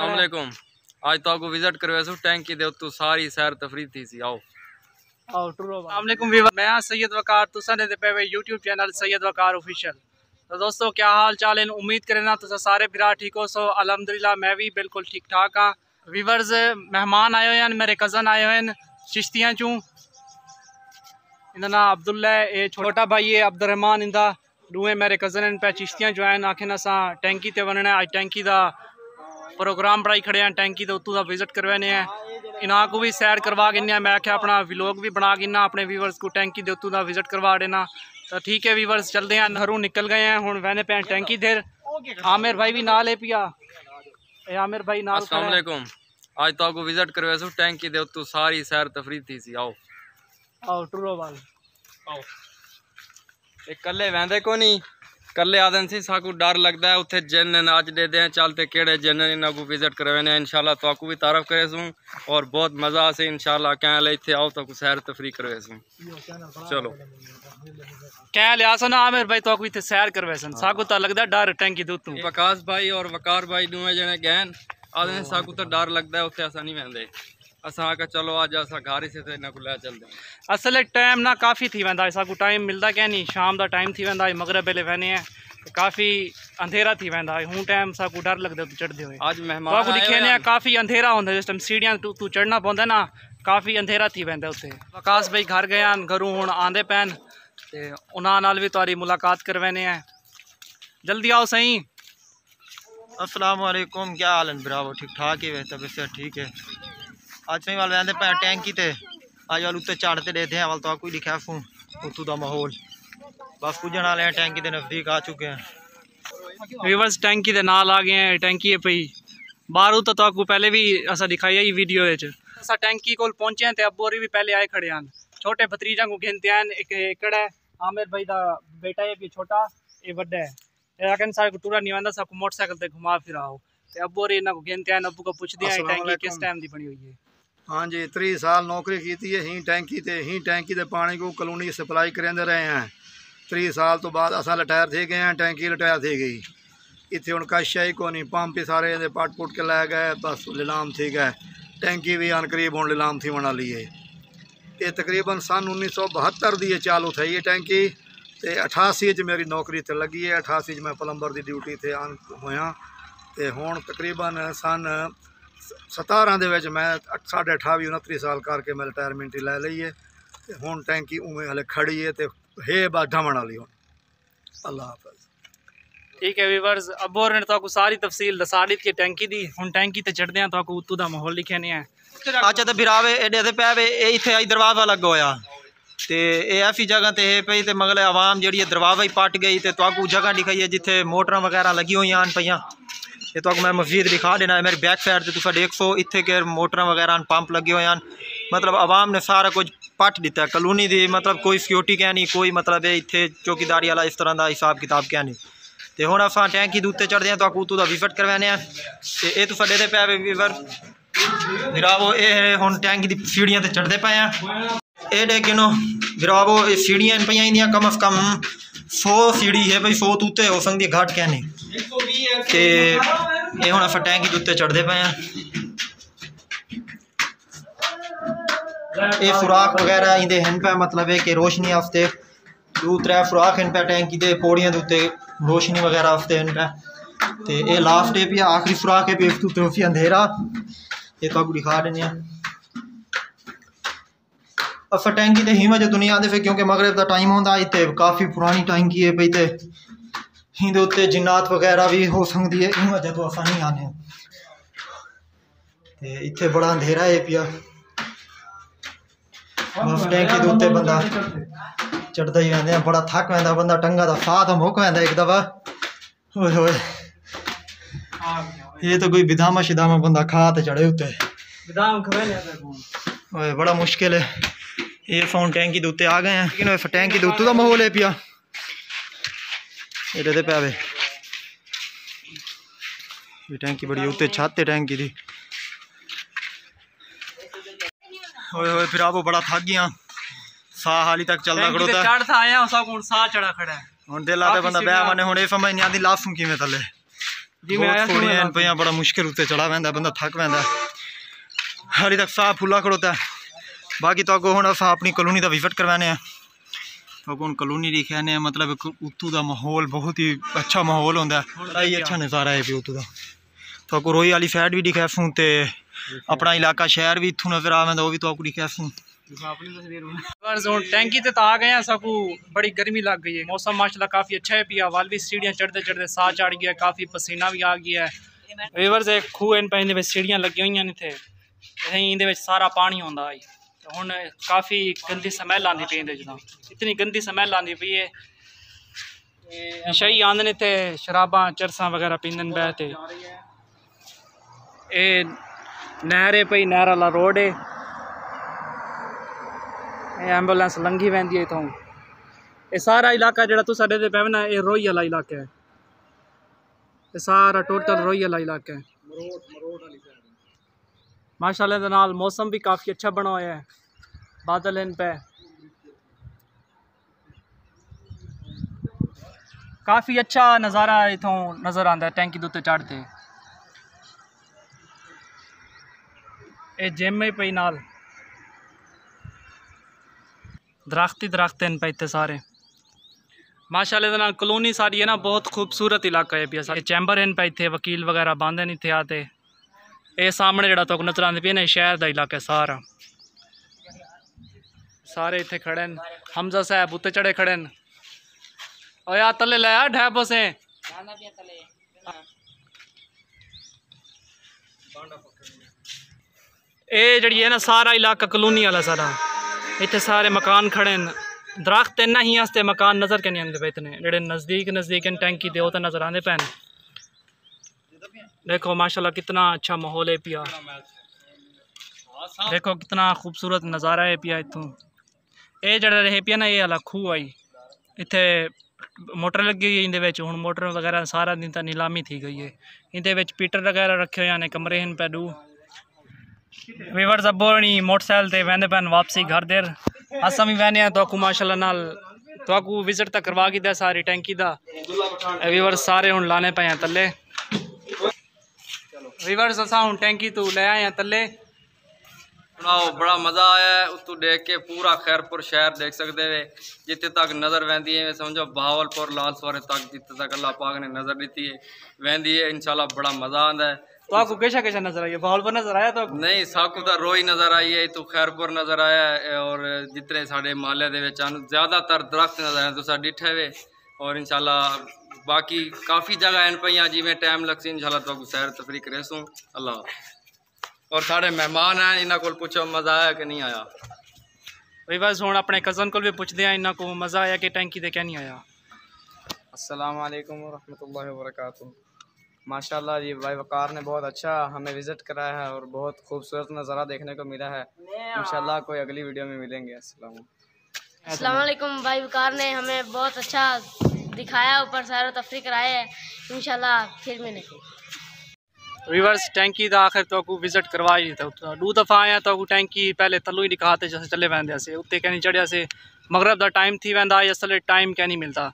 अस्सलाम वालेकुम। आज तो आपको विजिट करवा सो टैंकी दे उत्तों सारी सैर तफरी थी सी। आओ मैं सैयद वकार तुसा ने पे यूट्यूब चैनल सैयद वकार ऑफिशियल। तो दोस्तों क्या हाल चाल है, उम्मीद करें ना तुसा सारे भरा ठीक हो सो। अलहमदुलिल्लाह मैं भी बिल्कुल ठीक ठाक हाँ। वीवर्स मेहमान आए हुए हैं, मेरे कज़न आए हुए हैं चिश्तियाँ चूँ। इनका नाम अब्दुल्ला है, ये छोटा भाई है अब्दुर्रहमान। इंदा दूए मेरे कज़न हैं पे चिश्तियाँ जो हैं आखिर असा टैंकी ते बनना है। टैंकी का प्रोग्राम बनाई खड़े हैं, टैंकी तो उत्तों का विजिट करवाने हैं। इन्हों को भी सैर करवा गिने। मैं आख्या अपना व्लॉग भी बना गिना, अपने व्यूवर्स को टैंकी के उत्तों का विजिट करवा देना। तो ठीक है व्यूवर्स, चलते हैं। घरों निकल गए हैं हुण वहने पे टैंकी देर। आमिर भाई भी नाल है पिया। आमिर भाई नाल। अस्सलाम वालेकुम। आज तो आपको विजिट करवा सो टैंकी दे उत्तों सारी सैर तफरी थी सी। आओ टूरो वाल आओ। कल्ले वहदे को नहीं, कल्ले आदन सी साकू डर लगता है उत्थे जिन अज दे दें चलते केड़े जिन इन्हों को विजिट करवाने। इंशाल्लाह तो आपको भी तारफ करे सूँ और बहुत मज़ा आसे इंशाल्लाह। क्या ले इतने आओ तो सैर तफरी करवे सूँ। चलो क्या लिया सन आमिर भाई तो इतने सैर करवे सन। साकू तो लगता डर टैंकी दे उत्तों। वकास भाई और वकार भाई दोवें जने गए आदन साकू तो डर लगता है उत्थे असा नहीं वहदे। असा आके चलो अज असा घर से इन्हों को लै चलते। असल टाइम ना काफ़ी थी वेंदा है, साकू टाइम मिलता क्या नहीं। शाम का टाइम थी वेंदा है, मगरब वेले वहने हैं काफ़ी अंधेरा थी वेंदा है। हूँ टाइम साकू डर लगता तू चढ़ते हुए। आज मेहमान दिखे ने काफ़ी अंधेरा होंगे जिस टाइम सीढ़ियाँ तू चढ़ना पौंदा ना, काफ़ी अंधेरा थी वेंदा उत्ते। वकास भाई घर गए हैं, घरों हूँ आंदे पैन ते उन्हां नाल भी तुहारी मुलाकात करवाने हैं। जल्दी आओ सही। अस्सलाम वालेकुम, क्या हाल है ब्रावो? ठीक ठाक ही वैसे तबीयत ठीक है। आज सही वाल वहदे पे टैंकी ते आज वाल उत्ते चढ़ते देते हैं। वाल तो आपको दिखा फूँ उत्तों का माहौल बस पुजन वाले हैं, टैंकी के नज़दीक आ चुके हैं। व्यूअर्स टैंकी के नाल आ गए हैं। टैंकी है पई बारू तो आपको पहले भी असा दिखाई है वीडियो असा टैंकी को पहुंचे हैं। अबू होरी भी पहले आए खड़े हैं। छोटे भतीजा को गिनते हैं। एक एकड़ है आमिर भाई का बेटा है, छोटा ये बड़ा है। आखिर सारे टूरा नहीं आंदा, सबको मोटरसाइकिल से घुमा फिराओ। अबू होरी इन्हों को गिनते हैं। अबू को पूछते हैं टैंकी किस टाइम की बनी हुई है। हाँ जी, 30 साल नौकरी की है ही टैंकी ते पानी को कलोनी सप्लाई करेंदे रहे हैं। 30 साल तो बाद असा रिटायर थे गए हैं, टैंकी रिटायर थी गई। इतने हूँ कश है को नहीं, पंप ही सारे पट पुट के लै गए, बस नीलाम थी गए। टैंकी भी अनकरीब हूँ नीलाम थी बना ली है। ये तकरीबन सन 1972 दी चालू थी ये टैंकी। तो 88 मेरी नौकरी ते लगी है। 88 मैं प्लंबर की ड्यूटी ते आन होया। तो हूँ तकरीबन सन 17 दे मैं 28 29 साल करके मैं रिटायरमेंट ही लै ली है। तो हूँ टैंकी उमें हले खड़ी है तो है बस ढमण वाली हूँ। अल्लाह हाफ़िज़। ठीक है व्यूअर्स, अबू ने तो सारी तफसील दसा दी कि टैंकी दी। हुण टैंकी ते चढ़दे हैं तो उत्तों दा माहौल लिखे नहीं है। अच्छा तो बिरावे एडे ते पै वे इत्थे आई दरवाजा लग होया ते ऐसी जगह ते है पई ते मगले आवाम जी दरवाजा ही पट गई। तो आपको जगह दिखाई है जिथे मोटर वगैरह लगी हुई हैं पईयां। ये तो मैं मस्जिद दिखा देना है। मेरी बैक साइड से तुम देख सो इतने के मोटर वगैरह पंप लगे हुए हैं। मतलब आवाम ने सारा कुछ पट दिता है कलोनी दी। मतलब कोई सिक्योरिटी क्या नहीं, कोई मतलब इतने चौकीदारी वाला इस तरह का हिसाब किताब क्या नहीं। तो हुण असां टैंकी उत्ते चढ़ते हैं तो उत्तों का विजिट करवाने हैं। तो ये तो साडे ते पे वीवर गिरावो ये हुण टैंकी की सीढ़ियां ते चढ़ते पे हैं। एडे गिनो गिरावो ये सीढ़ियां पईयां इंदियां कम अज़ कम 100 सीढ़ी है भाई। 100 तो उत्ते हो सकती है, घट क्या नहीं। तो ये हुण असां टैंकी उत्ते चढ़ते पे हैं। ये सुराख वगैरह इंदे हैं पे, मतलब है कि रोशनी वास्ते 2-3 सुराख हैं पे टैंकी के पौड़ियां उत्ते रोशनी वगैरह वास्ते हैं पे। तो ये लास्ट है भी आखिरी सुराख है भी उत्ते अंधेरा। ये तो आपको दिखा देने असा टैंकी तो ही वजह तो नहीं आते फिर क्योंकि मगरब का टाइम होता इतने काफ़ी पुरानी टैंकी है पई। तो हिंदे उत्ते जिन्नात वगैरह भी हो सकती है, इन वजह तो असा नहीं आने। तो इतने बड़ा अंधेरा है पिया। बस टैंकी के उत्ते बंदा चढ़ता ही वह बड़ा थक वह बंदा, टंगा का फाह तो मुक वह एक दफा। होए ये तो कोई बिदामा शिदामा बंदा खा तो चढ़े उत्ते बड़ा मुश्किल है। ये फोन टैंकी उत्ते आ गए हैं लेकिन टैंकी उत्तों का माहौल है पिया। ये पे वे ये टैंकी बड़ी उत्ते छत है टैंकी दी। होए होए फिर आपको बड़ा थक गया, साह हाली तक चलता खड़ोता चढ़ था आया सब हुण साह चढ़ा खड़ा है। हुण दिल आते बंदा बह माने हुण ये समझ नहीं आती लासूं किवें थले। जिवें आया थोड़ियां पियां बड़ा मुश्किल उत्ते चढ़ा पैंदा बंदा थक पैंदा हाली तक साह फुल्ला खड़ोता है। बाकी तो अगों हुण असां अपनी कॉलोनी दा विजिट करवाने हैं तो अगों कॉलोनी दिखाने मतलब उत्थू दा माहौल बहुत ही अच्छा माहौल होंदा है बड़ा ही अच्छा नज़ारा है उत्थू दा। तो अगों रोई वाली साइड भी दिखासूं ते अपना इलाका शहर भी इत्थू नज़र आवेंदा वो भी तो दिखासूं। टैंकी ते आ गए हैं सबको बड़ी गर्मी लग गई है मौसम माशाल्लाह काफ़ी अच्छा है पिया वाल भी सीढ़ियाँ चढ़ते चढ़ते साह चढ़ गया काफ़ी पसीना भी आ गया है। रिवर्स एक खूह इन पे इंदे सीढ़ियाँ लगी हुई हैं इत्थे इंदे सारा पानी आंदा है तो हुण काफ़ी गंदी स्मैल आती पई इंदे च इतनी गंदी स्मैल आती पई है शही आंदे ने इत्थे शराबां चरसां वगैरह पींदे बह ते नहर है पई नहर वाला रोड है एम्बुलेंस लंघी वैंदी है इतों ये सारा इलाका जो तुस अड्डे पे ना ये रोही वाला इलाका है ये सारा टोटल रोही वाला इलाका है माशाल्लाह दे नाल मौसम भी काफ़ी अच्छा बना हुआ है बादल इन पे काफ़ी अच्छा नज़ारा इतों नज़र आता है टैंकी दे उत्ते चढ़ते ये जिम है पई नाल दरख्त ही दरख्त हैं पे इतने सारे माशाल्लाह नाल कॉलोनी सारी है ना बहुत खूबसूरत इलाका है पिया सारे चैम्बर हैं पे इतने वकील वगैरह बंद हैं इतने आते ये सामने जरा तो नजर आते पे ना शहर का इलाका है सारा सारे इतने खड़े हैं हमजा साहब उत्ते चढ़े खड़े हैं और यार तले लाया ढैबो से ये जड़ी है ना सारा इलाका कॉलोनी वाला सारा इतने सारे मकान खड़े हैं दरख्त इन्ना ही आस्ते मकान नज़र के नहीं आते पे इतने जेडे नज़दीक टैंकी दे तो नज़र आते पैन देखो माशाल्लाह कितना अच्छा माहौल है पिया देखो कितना खूबसूरत नज़ारा है पिया इतों ये जड़ा रहे पिया ना ये वाला खूह आई इतने मोटर लगी हुई है इंदे हुण मोटर वगैरह सारा दिन तो नीलामी थी गई है इंदे पीटर वगैरह रखे हुए हैं कमरे हैं पैडू वीवर्स अब नहीं मोटरसाइकिल ते वहंदे पैन वापसी घर देर असां भी वहने तो माशाल्लाह नाल तो विजिट तक करवा की दे सारी टैंकी दा वीवर्स सारे हुण लाने पे हैं तले वीवर्स असां हुण टैंकी तो ले आए हैं तले बड़ा मज़ा आया है उत्तू देख के पूरा खैरपुर शहर देख सकते वे जितने तक नज़र वहदी है समझो बहावलपुर लाल सवारे तक जितने तक अल्लाह पाक ने नज़र दी है वहदी है इंशाल्लाह बड़ा मज़ा आता है। तो आपको कैसा कैसा नजर आई है बहावलपुर नजर आया तो नहीं साकू तो रोई नज़र आई है तो खैरपुर नज़र आया है और जितने साढ़े माले दे ज़्यादातर दरख्त नज़र आए तुसा डिठे वे और इंशाल्लाह बाकी काफ़ी जगह हैं पई जिमें टाइम लगसी इंशाल्लाह तो सैर तफरी करेसूँ अल्लाह और साढ़े मेहमान हैं इन्हों को पूछो मज़ा आया कि नहीं आया भाई बस हुण अपने कज़न को भी पूछते हैं इन्हों को मज़ा आया कि टैंकी दे क्या नहीं आया। अस्सलाम वालेकुम रहमतुल्लाहि व बरकातुहू। माशाल्लाह जी भाई वकार ने बहुत अच्छा हमें विज़िट कराया है और बहुत खूबसूरत नज़ारा देखने को मिला है इंशाल्लाह कोई अगली वीडियो में मिलेंगे। अस्सलाम वालेकुम भाई वकार ने हमें बहुत अच्छा दिखाया ऊपर सैर तफरी कराए है इंशाल्लाह फिर मिलेंगे। रिवर्स टैंकी का आखिर तो को विजिट करवाई तो 2 दफ़ा आया तो टैंकी पहले तलू ही दिखाते जैसे चले वहदे से उत्ते क्या नहीं चढ़िया से मगरब का टाइम थी वह असल टाइम क्या नहीं मिलता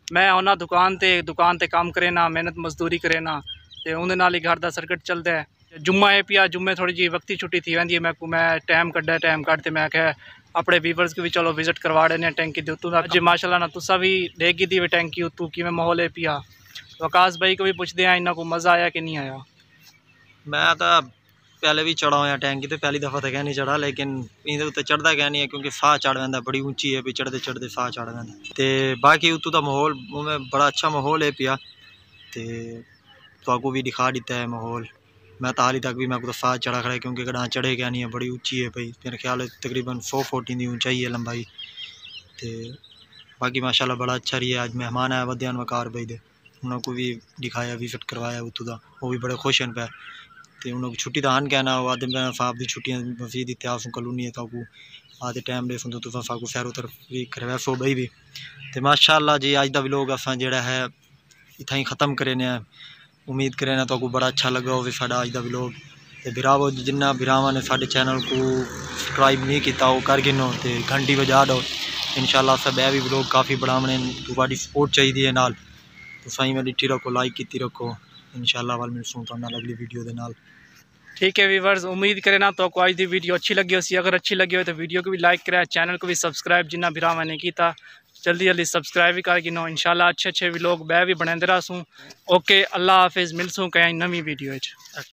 मैं होना दुकान ते काम करे ना मेहनत मजदूरी करे ना तो उन्हें नाल ही घर का सर्किट चलता है। जुम्मा है पिया जुम्मे थोड़ी जी वक्ती छुट्टी थी वहदी है मैं टाइम कढ़ते मैं आख्या अपने वीवर्स की भी चलो विजिट करवा देने टैंकी के उत्तों अज माशाल्लाह ना तुसा भी देख दी वे टैंकी उत्तू कि माहौल है पिया। वकास भाई को भी पूछते हैं इन्हों को मज़ा आया कि नहीं आया। मैं तो पहले भी चढ़ा हुआ टैंकी तो पहली दफ़ा तो कह नहीं चढ़ा लेकिन इहदे उत्ते चढ़ता क्या नहीं है क्योंकि साह चढ़ वैंदा बड़ी ऊंची है भी चढ़ते चढ़ते साह चढ़ वैंदा ते बाकी उत्तों का माहौल में बड़ा अच्छा माहौल है पिया तो आपको भी दिखा दिता है माहौल। मैं तो हाली तक भी मैं साह चढ़ा खड़ा है क्योंकि कड़ा चढ़े क्या नहीं है बड़ी ऊंची है भाई मेरे ख्याल है तकरीबन 100 फुट की ऊंचाई है लंबाई तो बाकी माशाल्लाह बड़ा अच्छा रही है। आज मेहमान आया वध्यान वकार भाई दे उन्होंने भी दिखाया विजिट करवाया उत्तों का वो भी बड़े खुश हैं पे तो उन्होंने छुट्टी तो आन कहना वो आदम कहना साहब की छुट्टियां मजीद इतिहास कॉलोनी है तो आते टाइम दे सुन तो साकू सैरो तरफ भी करवा सो बई भी तो माशाल्लाह जी अज का व्लॉग असा जोड़ा है इतना ही ख़त्म करें उम्मीद करें तो बड़ा अच्छा लगा हो साडा अज का व्लॉग तो बिरावो जिन्ना बिरावां ने साडे चैनल को सब्सक्राइब नहीं किया वो कर गिनो तो घंटी बजा दो इंशाल्लाह सब यह भी व्लॉग काफ़ी बढ़ावने तो सपोर्ट चाहिए है नाल तो सही में डिठी रखो लाइक की रखो इंशाल्लाह वाल मिलसूं तो अगली वीडियो दे नाल। ठीक है व्यूअर्स, उम्मीद करें ना तो आज दी वीडियो अच्छी लगी हो सी। अगर अच्छी लगी हो तो वीडियो को भी लाइक करें, चैनल को भी सब्सक्राइब जिन्ना भी मैंने किया जल्दी जल्दी सब्सक्राइब भी कर गिनो। इंशाल्लाह अच्छे अच्छे भी लोग बै भी बनाते रसूँ। ओके, अल्लाह हाफिज़, मिलसूँ कहीं नवी वीडियो।